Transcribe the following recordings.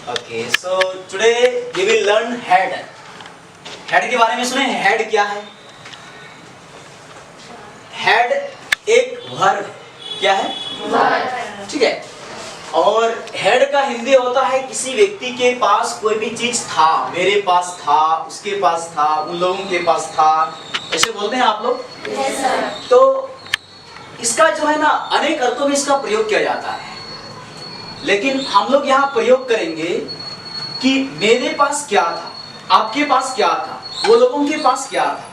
Okay, so today we will learn head. Head के बारे में सुने? हेड क्या है? हेड एक वर्ब क्या है? वर्ब। ठीक है। और हेड का हिंदी होता है किसी व्यक्ति के पास कोई भी चीज था, मेरे पास था, उसके पास था, उन लोगों के पास था, ऐसे बोलते हैं आप लोग? yes, sir. तो इसका जो है ना अनेक अर्थों में इसका प्रयोग किया जाता है, लेकिन हम लोग यहाँ प्रयोग करेंगे कि मेरे पास क्या था, आपके पास क्या था, वो लोगों के पास क्या था।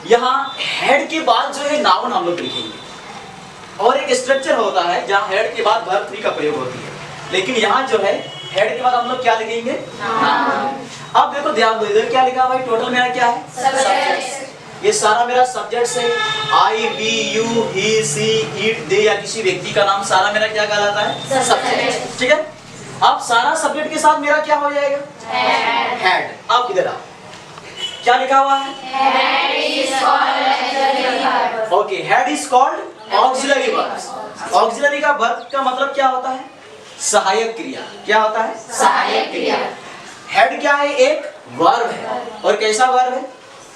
यहाँ हेड के बाद जो है नाउन हम लोग लिखेंगे और एक स्ट्रक्चर होता है जहाँ हेड के बाद वर्ब थ्री का प्रयोग होती है, लेकिन यहाँ जो है हेड के बाद हम लोग क्या लिखेंगे? नाउन। अब देखो ध्यान दो, इधर क्या लिखा भाई? टोटल मेरा क्या है? सब्जेक्ट। ये सारा मेरा सब्जेक्ट है। I, we, you, he, she, it, they या किसी व्यक्ति का नाम, सारा मेरा क्या कहलाता है? सब्जेक्ट। ठीक है। अब सारा सब्जेक्ट के साथ मेरा क्या हो जाएगा? हेड। अब इधर आओ, क्या लिखा हुआ है? Okay, head is called auxiliary verb. Auxiliary का वर्ब का मतलब क्या होता है? सहायक क्रिया। क्या होता है? सहायक क्रिया। हेड क्या है? एक वर्ब है। और कैसा वर्ब है?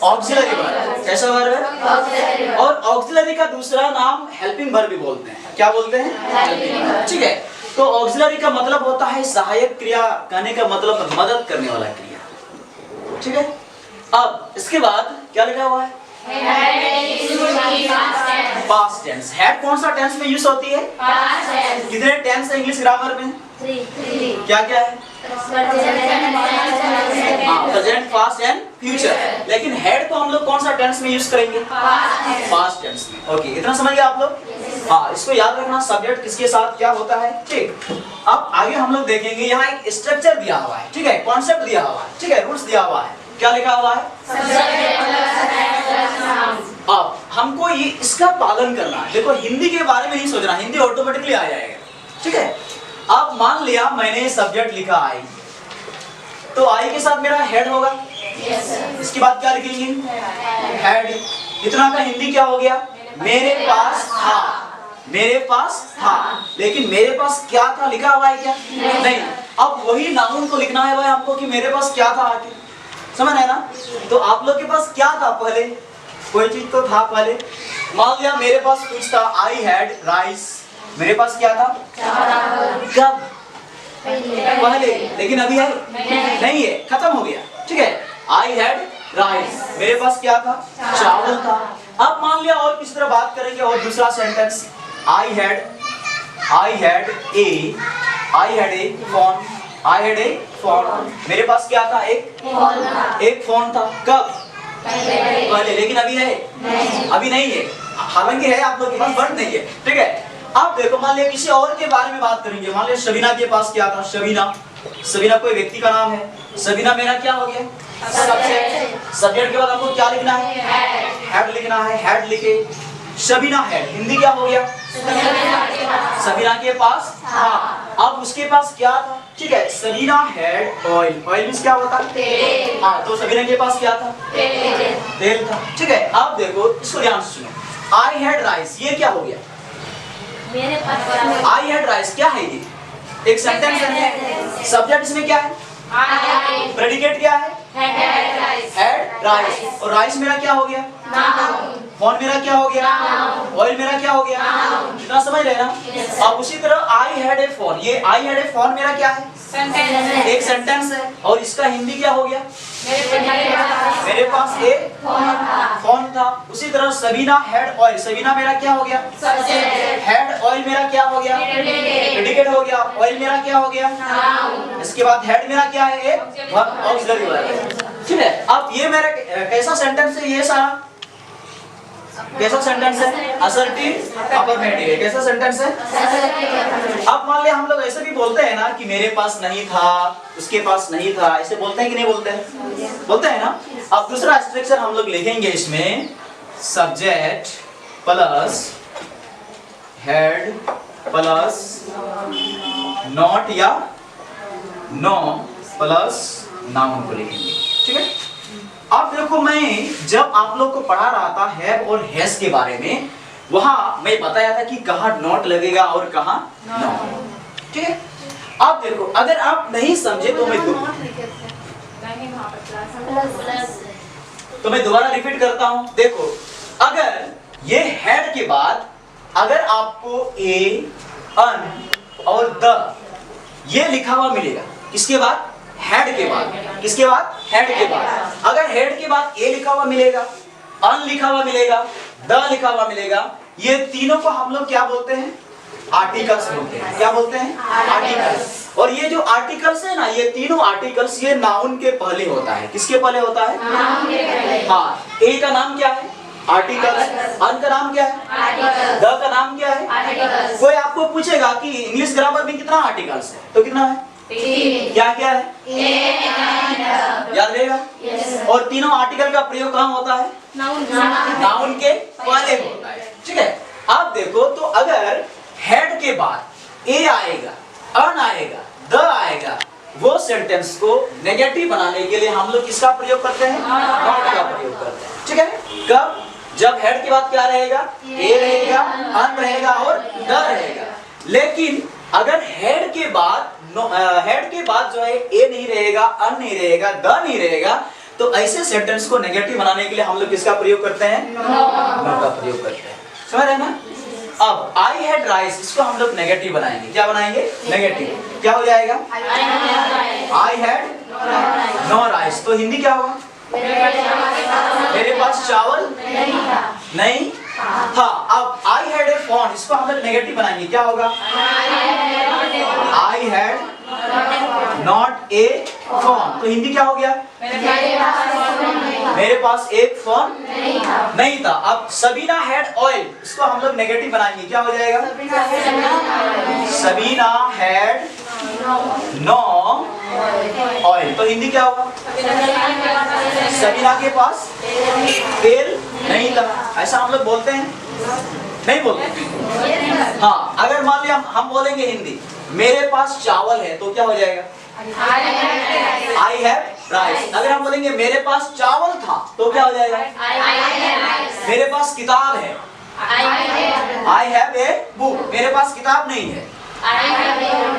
Auxiliary verb. कैसा वर्ब है? और ऑक्सिलरी का दूसरा नाम हेल्पिंग वर्ब भी बोलते हैं। क्या बोलते हैं? ठीक है। तो ऑक्सिलरी का मतलब होता है सहायक क्रिया, कहने का मतलब मदद करने वाला क्रिया। ठीक है। अब इसके बाद क्या लिखा हुआ है? Past tense. हेड कौन सा टेंस में यूज होती है? Past tense. कितने टेंस है इंग्लिश ग्रामर में? 3। क्या क्या है? Present, past and future. लेकिन हेड को हम लोग कौन सा टेंस में यूज करेंगे? पास्ट टेंस में। ओके, इतना समझ गए आप लोग? हाँ, इसको याद रखना, सब्जेक्ट किसके साथ क्या होता है। ठीक। अब आगे हम लोग देखेंगे, यहाँ एक स्ट्रक्चर दिया हुआ है, ठीक है, कॉन्सेप्ट दिया हुआ है, ठीक है, रूल्स दिया हुआ है। क्या लिखा हुआ है? अब हमको ये इसका पालन करना है। देखो हिंदी के बारे में नहीं सोचना, हिंदी ऑटोमेटिकली आ जाएगा। ठीक है। अब मान लिया मैंने सब्जेक्ट लिखा आई, तो आई के साथ मेरा हेड होगा। इसके बाद क्या लिखेंगे? हेड। इतना का हिंदी क्या हो गया? मेरे पास था। मेरे पास था, लेकिन मेरे पास क्या था लिखा हुआ है क्या? नहीं। अब वही नाउन को लिखना है भाई आपको कि मेरे पास क्या था आगे, समझ है ना? तो आप लोग के पास क्या था पहले? कोई चीज तो था पहले। मान लिया मेरे पास कुछ था, आई हैड राइस। मेरे पास क्या था? कब? पहले। लेकिन अभी है? नहीं है, खत्म हो गया। ठीक है। आई हैड राइस, मेरे पास क्या था? चावल था। अब मान लिया और किसी तरह बात करेंगे, और दूसरा sentence, I had a phone. I had a phone. मेरे पास क्या था? एक फोन था। कब? पहले। लेकिन अभी है? अभी नहीं है। हालांकि है आप लोग के पास, बट नहीं है। ठीक है। अब देखो, मान लिया किसी और के बारे में बात करेंगे। मान लिया शबीना के पास क्या था? शबीना कोई व्यक्ति का नाम है। शबीना मेरा क्या हो गया? सब्जेक्ट। सब्जेक्ट के बाद आपको क्या लिखना है? हेड लिखना है। हेड लिखे, शबीना हेड। हिंदी क्या हो गया? सबीना के पास था। अब उसके पास क्या था? ठीक है, Sabina had oil. Oil means क्या होता है? तेल। हाँ, तो सबीना के पास क्या था? तेल था। ठीक है। अब देखो, इसको ध्यान से सुनो। आई हैड राइस, ये क्या हो गया? मेरे पास। आई हैड राइस क्या है? ये एक सेंटेंस है। सब्जेक्ट इसमें क्या है? प्रेडिकेट क्या है? Had rice. और राइस मेरा क्या हो गया? फोन मेरा क्या हो गया? ऑयल मेरा क्या हो गया? इतना समझ रहे ना? अब उसी तरह आई हैड ए फोन, ये आई हैड ए फोन मेरा क्या है? एक सेंटेंस है। और इसका हिंदी क्या हो गया? मेरे पास एक फोन था। उसी तरह सबीना हैड ऑयल, सबीना मेरा क्या हो गया? हैड ऑयल मेरा क्या हो गया? प्रेडिकेट हो गया। ऑयल मेरा क्या हो गया? इसके बाद हेड मेरा क्या है? एक ऑक्सिलरी वर्ब। ठीक है। अब ये मेरा कैसा सेंटेंस है? ये सारा कैसा सेंटेंस है? असर्टिव अफर्मेटिव है। कैसा सेंटेंस है? अब मान लिया हम लोग ऐसे भी बोलते हैं ना कि मेरे पास नहीं था, उसके पास नहीं था, ऐसे बोलते हैं कि नहीं बोलते हैं? बोलते हैं ना। अब दूसरा स्ट्रक्चर हम लोग लिखेंगे इसमें, subject plus head plus not या नो प्लस नाउन को लिखेंगे। ठीक है। अब देखो, मैं जब आप लोग को पढ़ा रहा था हैव और हैज के बारे में, वहां मैं बताया था कि कहाँ नॉट लगेगा और कहाँ नो। ठीक है। आप देखो, अगर आप नहीं समझे तो मैं दोबारा रिपीट करता हूं। देखो, अगर ये हेड के बाद अगर आपको ए, अन और द ये लिखा हुआ मिलेगा, किसके बाद? हेड के बाद। किसके बाद? हेड के बाद। अगर हेड के बाद ए लिखा हुआ मिलेगा, अन लिखा हुआ मिलेगा, द लिखा हुआ मिलेगा, ये तीनों को हम लोग क्या बोलते हैं? आर्टिकल्स बोलते हैं। क्या बोलते हैं? आर्टिकल्स। और ये जो आर्टिकल्स है ना, ये तीनों आर्टिकल्स ये नाउन के पहले होता है। किसके पहले होता है? नाउन के पहले। हाँ, ए का नाम क्या है? आर्टिकल्स। अन का नाम क्या है? आर्टिकल्स। द का नाम क्या है? आर्टिकल्स। कोई आपको पूछेगा कि इंग्लिश ग्रामर में कितना आर्टिकल्स है, तो कितना है? क्या क्या है? याद रहेगा? और तीनों आर्टिकल का प्रयोग कहाँ होता है? नाउन के पहले होता है। ठीक है, आप देखो तो अगर हेड के बाद ए आएगा, अन आएगा, द आएगा, वो सेंटेंस को नेगेटिव बनाने के लिए हम लोग किसका प्रयोग करते हैं? नॉट का प्रयोग करते हैं। ठीक है, कब? जब हेड के बाद क्या रहेगा? ए रहेगा, अन रहेगा और द रहेगा। लेकिन अगर हेड के बाद जो है ए नहीं रहेगा, अन नहीं रहेगा, द नहीं रहेगा, तो ऐसे सेंटेंस को नेगेटिव बनाने के लिए हम लोग किसका प्रयोग करते हैं? नॉट का प्रयोग करते हैं। समझ रहे हैं ना? अब आई हैड राइस, इसको हम लोग नेगेटिव बनाएंगे। क्या बनाएंगे? नेगेटिव। क्या हो जाएगा? I had no rice. तो हिंदी क्या होगा? मेरे पास चावल नहीं था। अब आई हैड ए फोन, इसको हम लोग नेगेटिव बनाएंगे। क्या होगा? I had not a phone. तो हिंदी क्या हो गया? मेरे पास एक फोन नहीं था। अब सबीना हैड ऑयल, इसको हम लोग नेगेटिव बनाएंगे। क्या हो जाएगा? Sabina had no oil. तो हिंदी क्या होगा? सबीना के पास तेल नहीं था। ऐसा हम लोग बोलते हैं? नहीं बोलते। हाँ, अगर मान लिया हम बोलेंगे हिंदी, मेरे पास चावल है, तो क्या हो जाएगा? I have rice. अगर हम बोलेंगे मेरे पास चावल था, तो क्या हो जाएगा? मेरे पास किताब है, आई हैव ए बुक। मेरे पास किताब नहीं है।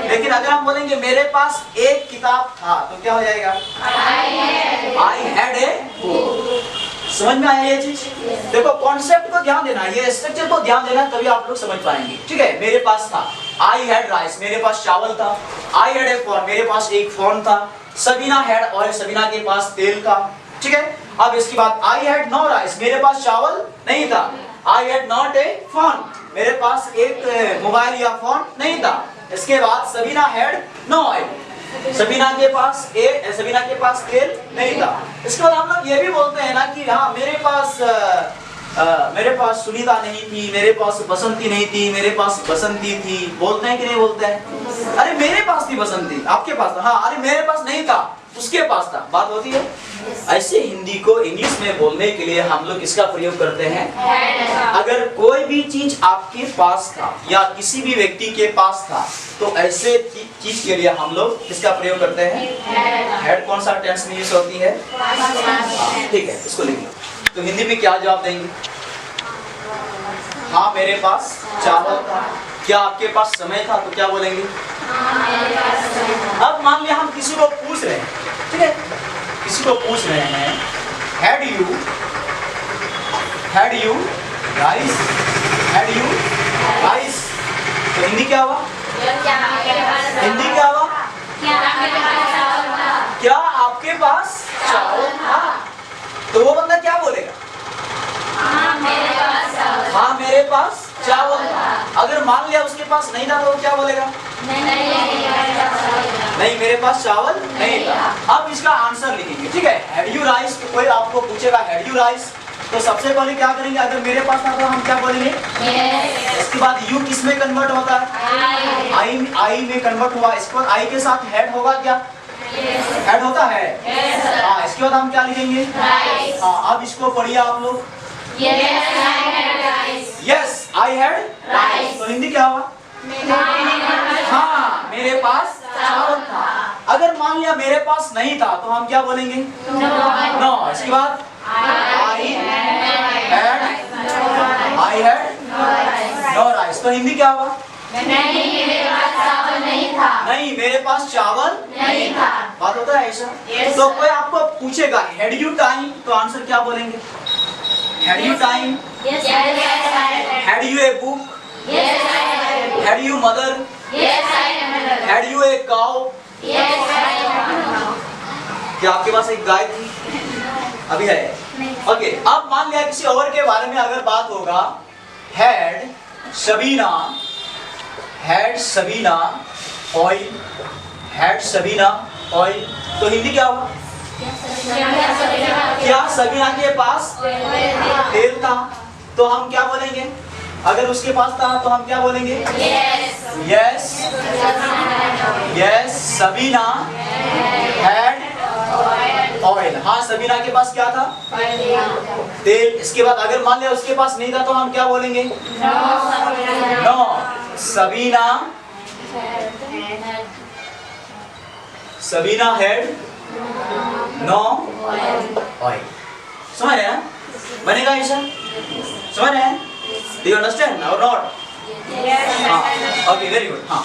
लेकिन अगर हम बोलेंगे मेरे पास एक किताब था, तो क्या हो जाएगा? I had a book. समझ में आया ये चीज? देखो, कॉन्सेप्ट को ध्यान देना, ये स्ट्रक्चर को ध्यान देना, तभी आप लोग समझ पाएंगे। ठीक है, मेरे पास था, आई हैड राइस, मेरे पास चावल था। आई हैड ए फोन, मेरे पास एक फोन था। सबीना हैड ऑयल, सबीना के पास तेल था। ठीक है, अब इसके बाद आई हैड नो राइस, मेरे पास चावल नहीं था। I had not a phone, मेरे पास एक मोबाइल या फोन नहीं था। इसके बाद Sabina had no oil, Sabina के पास तेल नहीं था। इसके बाद हम लोग ये भी बोलते हैं ना कि हाँ, मेरे पास सुनीता नहीं थी, मेरे पास बसंती नहीं थी, मेरे पास बसंती थी। बोलते हैं कि नहीं बोलते हैं? अरे मेरे पास थी बसंती, आपके पास था। हाँ, अरे मेरे पास नहीं था, उसके पास था। बात होती है। ऐसे हिंदी को इंग्लिश में बोलने के लिए हम लोग इसका प्रयोग करते हैं। अगर कोई भी चीज आपके पास था या किसी भी व्यक्ति के पास था, तो ऐसे चीज के लिए हम लोग इसका प्रयोग करते हैं। हेड कौन सा टेंस में यूज होती है? ठीक है, इसको लिख लो। तो हिंदी में क्या जवाब देंगे? हाँ, मेरे पास चावल था। क्या आपके पास समय था? तो क्या बोलेंगे? अब मान लिया हम किसी को पूछ रहे हैं, ठीक है, किसी को पूछ रहे हैं, had you rice, had you rice. तो हिंदी क्या हुआ? हिंदी क्या हुआ? क्या आपके पास चावल था? तो वो बंदा क्या बोलेगा? हाँ, मेरे पास चावल था। अगर मान लिया उसके पास नहीं था, तो वो क्या बोलेगा? नहीं, मेरे पास चावल नहीं था। अब इसका आंसर लिखेंगे। ठीक है, हैड यू राइस। तो कोई आपको पूछेगा हैड यू राइस, तो सबसे पहले क्या करेंगे? अगर मेरे पास था तो हम क्या बोलेंगे? इसके बाद यू किस में कन्वर्ट होता है? आई में कन्वर्ट हुआ। इसके बाद आई के साथ हेड होगा क्या? हेड होता है। हाँ, इसके बाद हम क्या लिखेंगे? हाँ, अब इसको पढ़िए आप लोग। Yes, I had rice. तो हिंदी क्या हुआ? हाँ, मेरे पास चावल था। अगर मान लिया मेरे पास नहीं था, तो हम क्या बोलेंगे? नो। इसके बाद आई हैड नो राइस। तो हिंदी क्या हुआ? नहीं, मेरे चावल नहीं था। बात होता है ऐसा। Yes, तो sir. कोई आपको पूछेगा हैड यू टाइम, तो आंसर क्या बोलेंगे? Had you time, Yes, I had. Had U a book, Yes, I had. Had you mother, Yes, I had. Had U a cow. Yes, I had. क्या आपके पास एक गाय थी? अभी है। ओके, अब मान लिया किसी और के बारे में अगर बात होगा, had Sabina, had Sabina oil, had Sabina oil, तो हिंदी क्या होगा? क्या सबीना के पास तेल था? तो हम क्या बोलेंगे? अगर उसके पास था तो हम क्या बोलेंगे? Yes yes Sabina had oil. हाँ, सबीना के पास क्या था? तेल। इसके बाद अगर मान लिया उसके पास नहीं था तो हम क्या बोलेंगे? No Sabina, Sabina had no oil. समझ रहे हैं ना? बनेगा ऐसा? समझ रहे हैं? Do you understand or not? हाँ, okay, very good. हाँ,